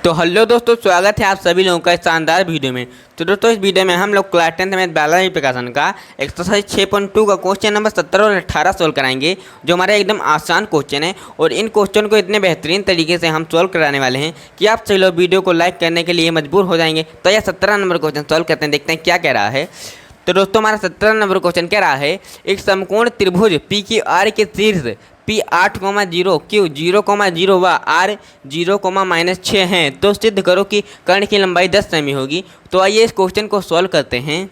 तो हेलो दोस्तों, स्वागत है आप सभी लोगों का इस शानदार वीडियो में। तो दोस्तों, इस वीडियो में हम लोग क्लास 10th में बालाजी प्रकाशन का एक्सरसाइज 6.2 का क्वेश्चन नंबर 17 और 18 सोल्व कराएंगे, जो हमारा एकदम आसान क्वेश्चन है। और इन क्वेश्चन को इतने बेहतरीन तरीके से हम सोल्व कराने वाले हैं कि आप सभी लोग वीडियो को लाइक करने के लिए मजबूर हो जाएंगे। तो यह 17 नंबर क्वेश्चन सोल्व करते हैं, देखते हैं क्या कह रहा है। तो दोस्तों, हमारा 17 नंबर क्वेश्चन कह रहा है, एक समकोण त्रिभुज पी की आर के शीर्ष पी 8,0 क्यू 0,0 व आर 0,-6 हैं, तो सिद्ध करो कि कर्ण की लंबाई 10 सेमी होगी। तो आइए इस क्वेश्चन को सॉल्व करते हैं।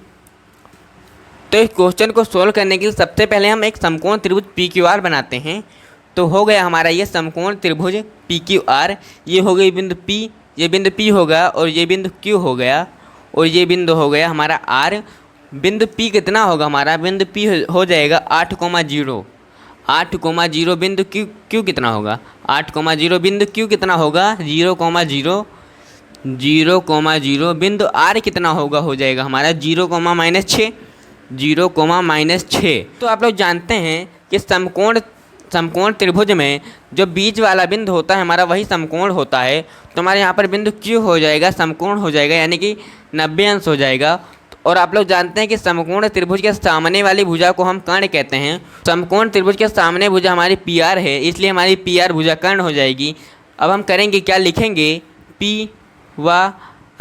तो इस क्वेश्चन को सॉल्व करने के लिए सबसे पहले हम एक समकोण त्रिभुज पी क्यू आर बनाते हैं। तो हो गया हमारा ये समकोण त्रिभुज पी क्यू आर। ये हो गई बिंदु पी, ये बिंदु पी होगा, और ये बिंदु क्यू हो गया, और ये बिंदु हो गया हमारा आर। बिंदु पी कितना होगा हमारा? बिंदु पी हो जाएगा 8,0। 8,0 बिंदु क्यू कितना होगा? 8,0 बिंदु क्यू कितना होगा? 0,0। 0,0 बिंदु आर कितना होगा? हो जाएगा हमारा 0,-6। 0,-6। तो आप लोग जानते हैं कि समकोण त्रिभुज में जो बीच वाला बिंदु होता है हमारा, वही समकोण होता है। तो हमारे यहाँ पर बिंदु क्यू हो जाएगा, समकोण हो जाएगा, यानी कि 90 अंश हो जाएगा। और आप लोग जानते हैं कि समकोण त्रिभुज के सामने वाली भुजा को हम कर्ण कहते हैं। समकोण त्रिभुज के सामने भुजा हमारी पी आर है, इसलिए हमारी पी आर भुजा कर्ण हो जाएगी। अब हम करेंगे क्या? लिखेंगे पी व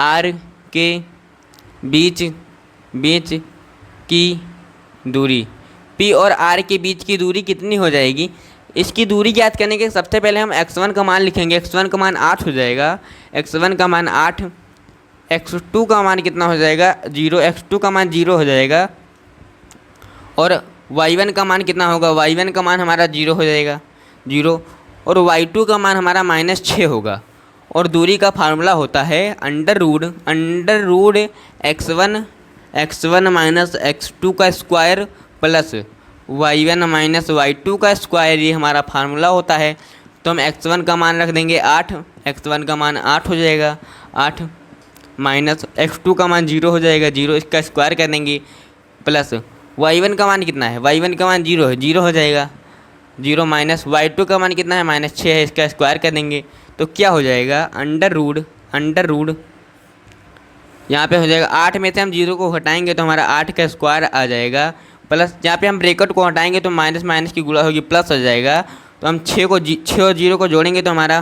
आर के बीच की दूरी। पी और आर के बीच की दूरी कितनी हो जाएगी? इसकी दूरी ज्ञात करने के सबसे पहले हम x1 का मान लिखेंगे। x1 का मान 8 हो जाएगा। x1 का मान 8। x2 का मान कितना हो जाएगा? 0। x2 का मान 0 हो जाएगा। और y1 का मान कितना होगा? y1 का मान हमारा 0 हो जाएगा, 0। और y2 का मान हमारा -6 होगा। और दूरी का फार्मूला होता है under root x1 minus x2 का square plus y1 minus y2 का स्क्वायर, ये हमारा फार्मूला होता है। तो हम x1 का मान रख देंगे 8। x1 का मान 8 हो जाएगा, 8 माइनस x2 का मान 0 हो जाएगा, 0, इसका स्क्वायर कर देंगे, प्लस y1 का मान कितना है? y1 का मान 0 है, 0 हो जाएगा, 0 माइनस y2 का मान कितना है? -6 है, इसका स्क्वायर कर देंगे। तो क्या हो जाएगा? अंडर रूड यहाँ पे हो जाएगा 8 में से हम 0 को हटाएंगे तो हमारा 8 का स्क्वायर आ जाएगा, प्लस यहाँ पे हम ब्रैकेट को हटाएंगे तो माइनस की गुणा होगी, प्लस हो जाएगा। तो हम 6 और 0 को जोड़ेंगे तो हमारा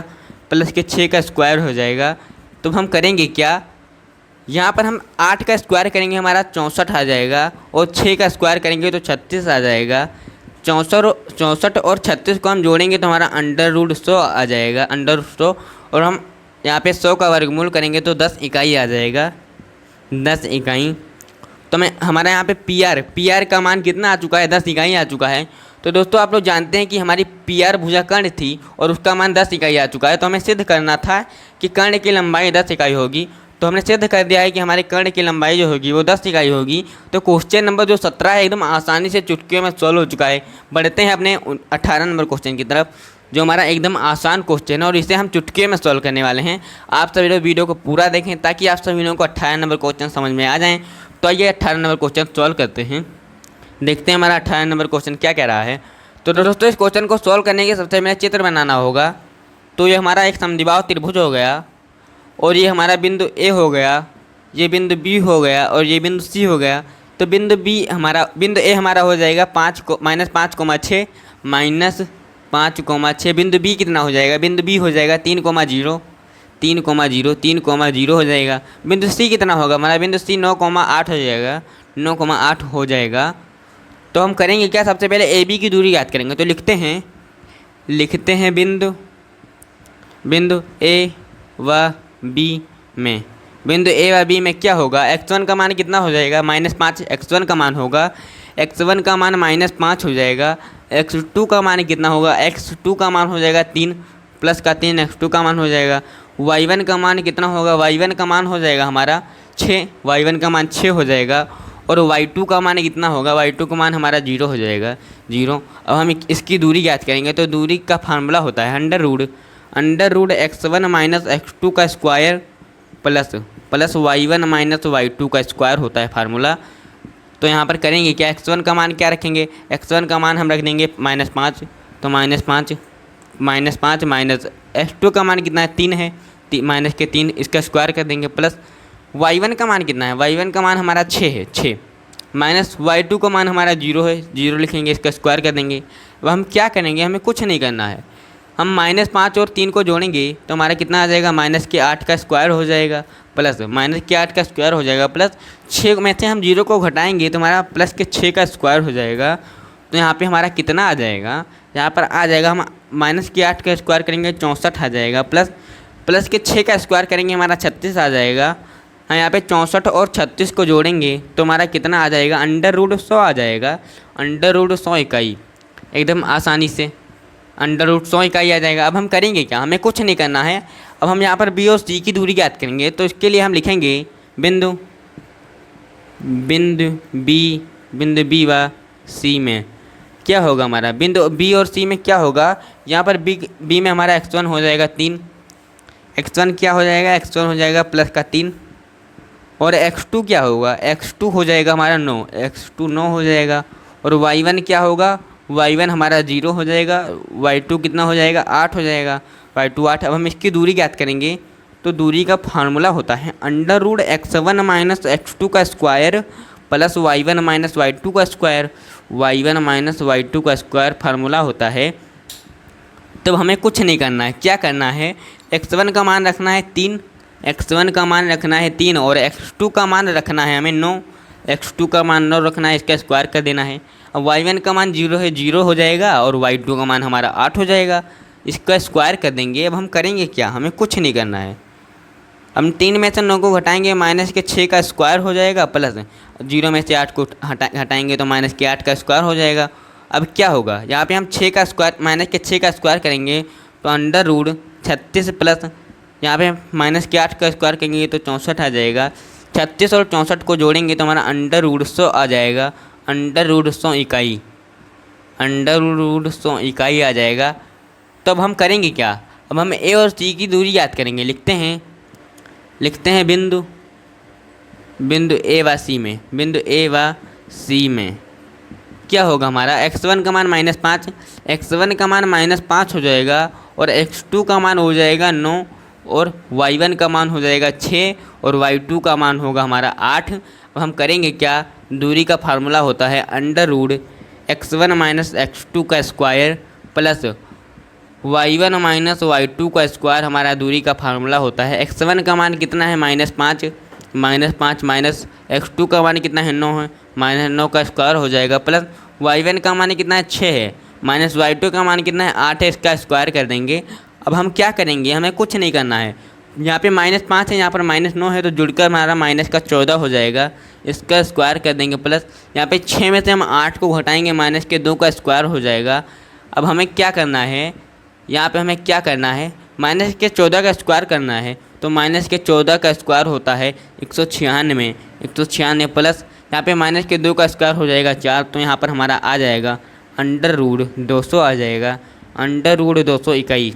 प्लस के 6 का स्क्वायर हो जाएगा। तो हम करेंगे क्या? यहाँ पर हम 8 का स्क्वायर करेंगे, हमारा 64 आ जाएगा, और 6 का स्क्वायर करेंगे तो 36 आ जाएगा। 64 और 36 को हम जोड़ेंगे तो हमारा अंडर रूट 100 आ जाएगा, अंडर 100। और हम यहाँ पे 100 का वर्गमूल करेंगे तो 10 इकाई आ जाएगा, 10 इकाई। तो हमारा यहाँ पे पी आर का मान कितना आ चुका है? 10 इकाई आ चुका है। तो दोस्तों, आप लोग जानते हैं कि हमारी पी आर भुजा कर्ण थी और उसका मान 10 इकाई आ चुका है। तो हमें सिद्ध करना था कि कर्ण की लंबाई 10 इकाई होगी। तो हमने सिद्ध कर दिया है कि हमारे कर्ण की लंबाई जो होगी वो 10 इकाई होगी। तो क्वेश्चन नंबर जो 17 है एकदम आसानी से चुटकियों में सॉल्व हो चुका है। बढ़ते हैं अपने 18 नंबर क्वेश्चन की तरफ, जो हमारा एकदम आसान क्वेश्चन है और इसे हम चुटकियों में सॉल्व करने वाले हैं। आप सभी लोग वीडियो को पूरा देखें ताकि आप सभी लोगों को 18 नंबर क्वेश्चन समझ में आ जाएँ। तो आइए 18 नंबर क्वेश्चन सॉल्व करते हैं, देखते हैं हमारा 18 नंबर क्वेश्चन क्या कह रहा है। तो दोस्तों, इस क्वेश्चन को सॉल्व करने के सबसे पहले चित्र बनाना होगा। तो ये हमारा एक समद्विबाहु त्रिभुज हो गया, और ये हमारा बिंदु ए हो गया, ये बिंदु बी हो गया, और ये बिंदु सी हो गया। तो बिंदु ए हमारा हो जाएगा -5,6 -5,6। बिंदु बी कितना हो जाएगा? बिंदु बी हो जाएगा 3,0 हो जाएगा। बिंदु सी कितना होगा हमारा? बिंदु सी 9,8 हो जाएगा, 9,8 हो जाएगा। तो हम करेंगे क्या? सबसे पहले ए बी की दूरी याद करेंगे। तो लिखते हैं बिंदु ए व बी में, बिंदु ए व बी में क्या होगा? x1 का मान कितना हो जाएगा? -5 x1 का मान होगा, x1 का मान -5 हो जाएगा। x2 का मान कितना होगा? x2 का मान हो जाएगा 3 प्लस का 3, x2 का मान हो जाएगा। y1 का मान कितना होगा? y1 का मान हो जाएगा हमारा 6, y1 का मान 6 हो जाएगा। और y2 का मान कितना होगा? y2 का मान हमारा 0 हो जाएगा, 0। अब हम इसकी दूरी ज्ञात करेंगे। तो दूरी का फार्मूला होता है under root x1 minus x2 का square plus y1 minus y2 का स्क्वायर होता है फार्मूला। तो यहाँ पर करेंगे क्या? x1 का मान क्या रखेंगे? x1 का मान हम रख देंगे -5। तो -5 माइनस x2 का मान कितना है? 3 है, माइनस के 3 इसका स्क्वायर कर देंगे प्लस y1 का मान कितना है, y1 का मान हमारा 6 है, 6 माइनस y2 का मान हमारा 0 है, 0 लिखेंगे, इसका स्क्वायर कर देंगे। अब हम क्या करेंगे, हमें कुछ नहीं करना है, हम -5 और 3 को जोड़ेंगे तो हमारा कितना आ जाएगा, -8 का स्क्वायर हो जाएगा प्लस -8 का स्क्वायर हो जाएगा प्लस 6 में से हम 0 को घटाएंगे तो हमारा +6 का स्क्वायर हो जाएगा। तो यहाँ पे हमारा कितना आ जाएगा, यहाँ पर आ जाएगा, हम -8 का स्क्वायर करेंगे 64 आ जाएगा प्लस +6 का स्क्वायर करेंगे हमारा 36 आ जाएगा। हाँ, यहाँ पे 64 और 36 को जोड़ेंगे तो हमारा कितना आ जाएगा, √100 आ जाएगा, √100 इकाई, एकदम आसानी से √100 इकाई आ जाएगा। अब हम करेंगे क्या, हमें कुछ नहीं करना है। अब हम यहाँ पर बी और सी की दूरी ज्ञात करेंगे, तो इसके लिए हम लिखेंगे बिंदु बी व सी में क्या होगा, हमारा बिंदु बी और सी में क्या होगा, यहाँ पर बी में हमारा x1 हो जाएगा 3, x1 क्या हो जाएगा, x1 हो जाएगा +3 और x2 क्या होगा, x2 हो जाएगा हमारा 9, x2 9 हो जाएगा और y1 क्या होगा, y1 हमारा 0 हो जाएगा, y2 कितना हो जाएगा, 8 हो जाएगा, y2 8। अब हम इसकी दूरी ज्ञात करेंगे, तो दूरी का फार्मूला होता है √x1 - x2 का स्क्वायर प्लस y1 - y2 का स्क्वायर, y1 - y2 का स्क्वायर फार्मूला होता है। तब हमें कुछ नहीं करना है, क्या करना है, x1 का मान रखना है 3, x1 का मान रखना है 3 और x2 का मान रखना है हमें 9, x2 का मान 9 रखना है, इसका स्क्वायर कर देना है। अब y1 का मान 0 है, 0 हो जाएगा और y2 का मान हमारा 8 हो जाएगा, इसका स्क्वायर कर देंगे। अब हम करेंगे क्या, हमें कुछ नहीं करना है, हम 3 में से 9 को घटाएंगे, -6 का स्क्वायर हो जाएगा प्लस 0 में से 8 को हटाएंगे तो -8 का स्क्वायर हो जाएगा। अब क्या होगा, यहाँ पे हम 6 का स्क्वायर -6 का स्क्वायर करेंगे तो √36 प्लस यहाँ पे -8 का स्क्वायर करेंगे तो 64 आ जाएगा, 36 और 64 को जोड़ेंगे तो हमारा √100 आ जाएगा, √100 इकाई, √100 इकाई आ जाएगा। तो अब हम करेंगे क्या, अब हम ए और सी की दूरी याद करेंगे, लिखते हैं बिंदु ए व सी में, बिंदु ए व सी में क्या होगा, हमारा x1 का मान -5, x1 का मान -5 हो जाएगा और x2 का मान हो जाएगा 9 और y1 का मान हो जाएगा 6 और y2 का मान होगा हमारा 8। अब हम करेंगे क्या, दूरी का फार्मूला होता है √x1 - x2 का स्क्वायर प्लस y1 - y2 का स्क्वायर, हमारा दूरी का फार्मूला होता है। x1 का मान कितना है, -5 माइनस x2 का मान कितना है, 9 है, -9 का स्क्वायर हो जाएगा प्लस y1 का मान कितना है, 6 है, माइनस y2 का मान कितना है, 8 है, इसका स्क्वायर कर देंगे। अब हम क्या करेंगे, हमें कुछ नहीं करना है, यहाँ पे -5 है, यहाँ पर -9 है, तो जुड़कर हमारा -14 हो जाएगा, इसका स्क्वायर कर देंगे प्लस यहाँ पे 6 में से हम 8 को घटाएंगे, -2 का स्क्वायर हो जाएगा। अब हमें क्या करना है, यहाँ पे हमें क्या करना है, -14 का स्क्वायर करना है, तो -14 का स्क्वायर होता है 196 प्लस यहाँ पे -2 का स्क्वायर हो जाएगा 4, तो यहाँ पर हमारा आ जाएगा √200 आ जाएगा, √200 इकाई।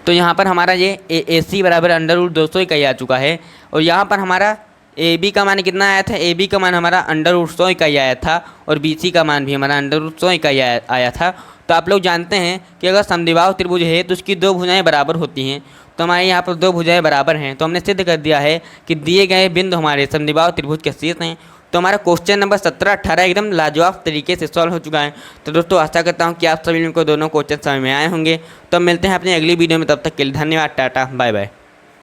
तो यहाँ पर हमारा ये ए सी बराबर √200 इकाई आ चुका है और यहाँ पर हमारा ए बी का मान कितना आया था, ए बी का मान हमारा √100 इकाई आया था और बी सी का मान भी हमारा √100 इकाई आया था। तो आप लोग जानते हैं कि अगर समद्विबाहु त्रिभुज है तो उसकी 2 भुजाएं बराबर होती हैं, तो हमारे यहाँ पर 2 भुजाएं बराबर हैं, तो हमने सिद्ध कर दिया है कि दिए गए बिंदु हमारे समद्विबाहु त्रिभुज के शीर्ष हैं। तो हमारा क्वेश्चन नंबर 17-18 एकदम लाजवाब तरीके से सॉल्व हो चुका है। तो दोस्तों आशा करता हूँ कि आप सभी को दोनों क्वेश्चन समझ में आए होंगे। तो मिलते हैं अपनी अगली वीडियो में, तब तक के लिए धन्यवाद, टाटा बाय बाय।